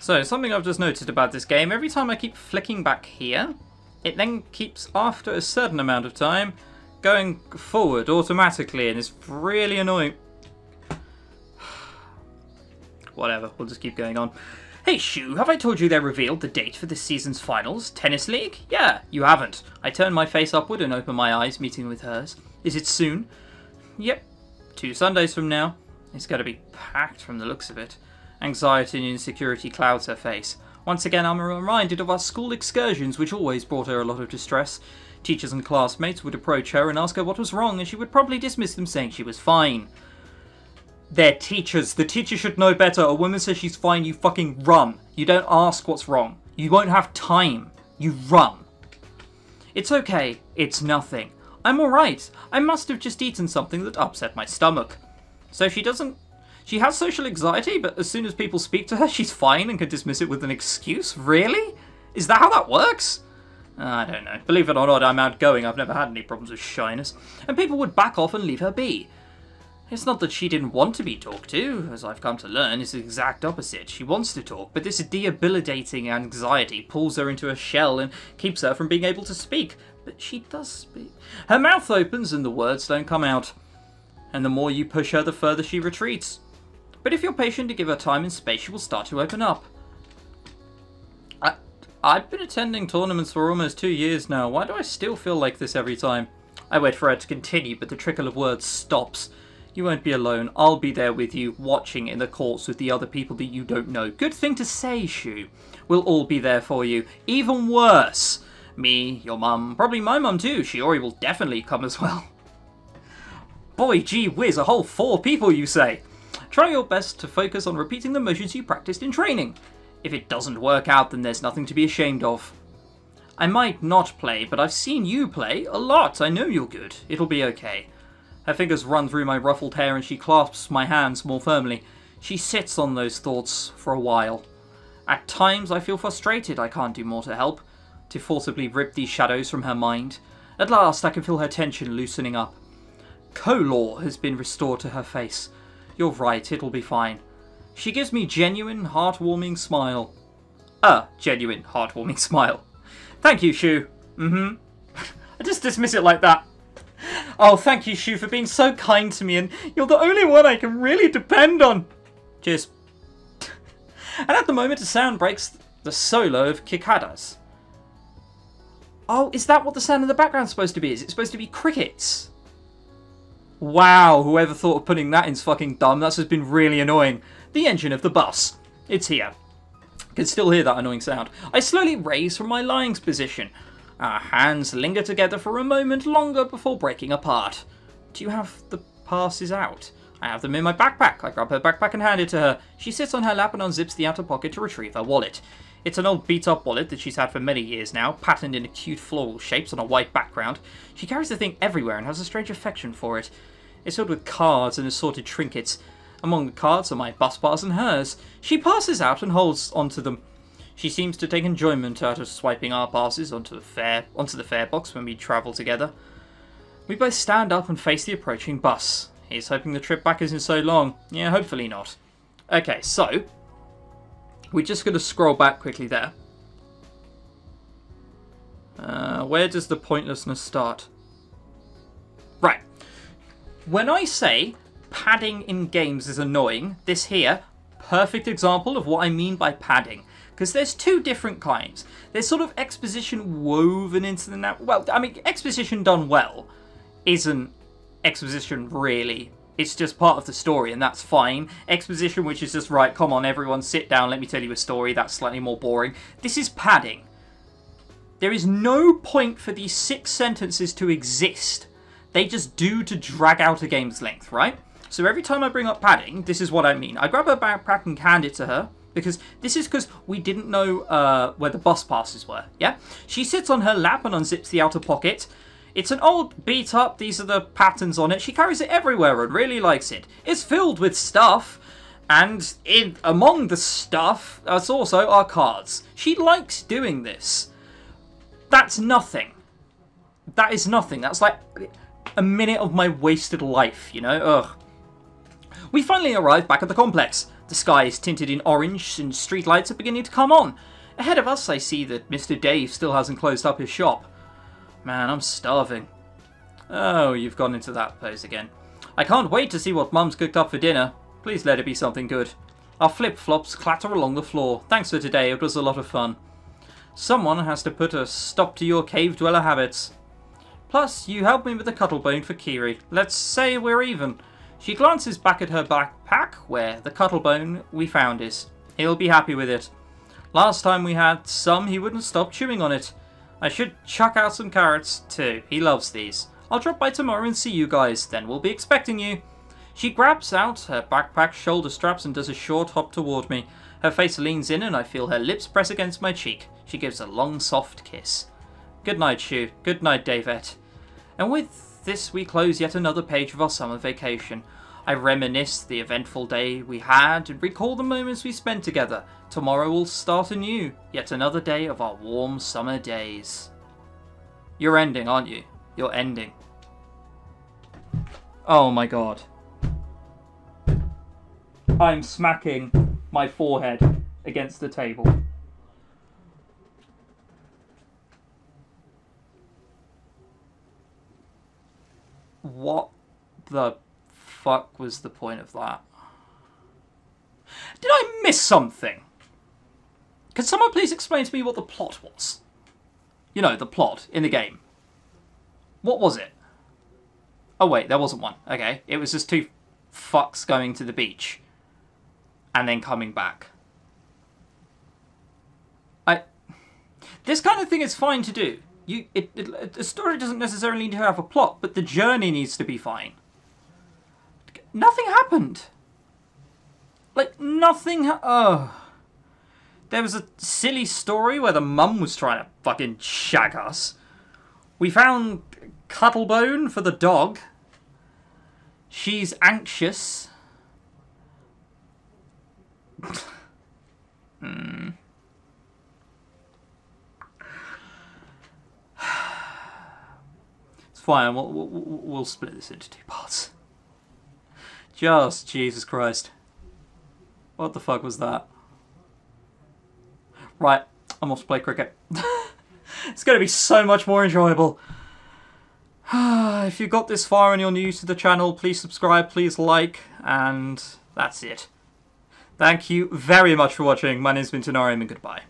So, something I've just noticed about this game, every time I keep flicking back here, it then keeps, after a certain amount of time, going forward automatically, and it's really annoying. Whatever, we'll just keep going on. Hey Shu, have I told you they revealed the date for this season's finals? Tennis League? Yeah, you haven't. I turn my face upward and open my eyes, meeting with hers. Is it soon? Yep, 2 Sundays from now. It's going to be packed from the looks of it. Anxiety and insecurity clouds her face. Once again, I'm reminded of our school excursions, which always brought her a lot of distress. Teachers and classmates would approach her and ask her what was wrong, and she would probably dismiss them, saying she was fine. They're teachers. The teacher should know better. A woman says she's fine, you fucking run. You don't ask what's wrong. You won't have time. You run. It's okay. It's nothing. I'm alright. I must have just eaten something that upset my stomach. So she doesn't... She has social anxiety, but as soon as people speak to her, she's fine and can dismiss it with an excuse? Really? Is that how that works? I don't know. Believe it or not, I'm outgoing. I've never had any problems with shyness. And people would back off and leave her be. It's not that she didn't want to be talked to, as I've come to learn. It's the exact opposite. She wants to talk, but this debilitating anxiety pulls her into a shell and keeps her from being able to speak. But she does speak. Her mouth opens and the words don't come out. And the more you push her, the further she retreats. But if you're patient to give her time and space, she will start to open up. I've been attending tournaments for almost 2 years now. Why do I still feel like this every time? I wait for her to continue, but the trickle of words stops. You won't be alone. I'll be there with you, watching in the courts with the other people that you don't know. Good thing to say, Shu. We'll all be there for you. Even worse. Me, your mum, probably my mum too. Shiori will definitely come as well. Boy, gee whiz, a whole 4 people, you say. Try your best to focus on repeating the motions you practiced in training. If it doesn't work out, then there's nothing to be ashamed of. I might not play, but I've seen you play a lot. I know you're good. It'll be okay. Her fingers run through my ruffled hair and she clasps my hands more firmly. She sits on those thoughts for a while. At times I feel frustrated I can't do more to help, to forcibly rip these shadows from her mind. At last I can feel her tension loosening up. Color has been restored to her face. You're right, it'll be fine. She gives me genuine, heartwarming smile. A genuine, heartwarming smile. Thank you, Shu. I just dismiss it like that. Oh, thank you, Shu, for being so kind to me, and you're the only one I can really depend on. Cheers. And at the moment, a sound breaks the solo of cicadas. Oh, is that what the sound in the background's supposed to be? Is it supposed to be crickets? Wow, whoever thought of putting that in's fucking dumb. That's just been really annoying. The engine of the bus. It's here. I can still hear that annoying sound. I slowly raise from my lying position. Our hands linger together for a moment longer before breaking apart. Do you have the passes out? I have them in my backpack. I grab her backpack and hand it to her. She sits on her lap and unzips the outer pocket to retrieve her wallet. It's an old beat-up wallet that she's had for many years now, patterned in cute floral shapes on a white background. She carries the thing everywhere and has a strange affection for it. It's filled with cards and assorted trinkets. Among the cards are my bus pass and hers. She passes out and holds onto them. She seems to take enjoyment out of swiping our passes onto the fare box when we travel together. We both stand up and face the approaching bus. He's hoping the trip back isn't so long. Yeah, hopefully not. Okay, so we're just going to scroll back quickly there. Where does the pointlessness start? Right. When I say padding in games is annoying, this here, perfect example of what I mean by padding. Because there's 2 different kinds. There's sort of exposition woven into the... Well, I mean, exposition done well isn't exposition really. It's just part of the story, and that's fine. Exposition, which is just, right, come on, everyone, sit down, let me tell you a story, that's slightly more boring. This is padding. There is no point for these 6 sentences to exist. They just do to drag out a game's length, right? So every time I bring up padding, this is what I mean. I grab her backpack and hand it to her, because we didn't know where the bus passes were, yeah? She sits on her lap and unzips the outer pocket. It's an old beat-up, these are the patterns on it. She carries it everywhere and really likes it. It's filled with stuff, and among the stuff, there's also our cards. She likes doing this. That's nothing. That is nothing. That's like a minute of my wasted life, you know? Ugh. We finally arrive back at the complex. The sky is tinted in orange and streetlights are beginning to come on. Ahead of us, I see that Mr. Dave still hasn't closed up his shop. Man, I'm starving. Oh, you've gone into that pose again. I can't wait to see what Mum's cooked up for dinner. Please let it be something good. Our flip-flops clatter along the floor. Thanks for today, it was a lot of fun. Someone has to put a stop to your cave dweller habits. Plus, you helped me with the Cuttlebone for Kiri. Let's say we're even. She glances back at her backpack, where the Cuttlebone we found is. He'll be happy with it. Last time we had some, he wouldn't stop chewing on it. I should chuck out some carrots, too. He loves these. I'll drop by tomorrow and see you guys, then we'll be expecting you. She grabs out her backpack shoulder straps and does a short hop toward me. Her face leans in and I feel her lips press against my cheek. She gives a long, soft kiss. Good night, Shu. Good night, Davette. And with this we close yet another page of our summer vacation. I reminisce the eventful day we had and recall the moments we spent together. Tomorrow will start anew, yet another day of our warm summer days. You're ending, aren't you? You're ending. Oh my god. I'm smacking my forehead against the table. What the fuck was the point of that? Did I miss something? Can someone please explain to me what the plot was? You know, the plot in the game. What was it? Oh wait, there wasn't one. Okay, it was just two fucks going to the beach. And then coming back. This kind of thing is fine to do. The story doesn't necessarily need to have a plot, but the journey needs to be fine. Nothing happened. Like, nothing There was a silly story where the mum was trying to fucking shag us. We found Cuttlebone for the dog. She's anxious. It's fine, we'll split this into 2 parts. Just Jesus Christ. What the fuck was that? Right, I'm off to play cricket. It's going to be so much more enjoyable. If you got this far and you're new to the channel, please subscribe, please like, and that's it. Thank you very much for watching. My name's ChrisTenarium and goodbye.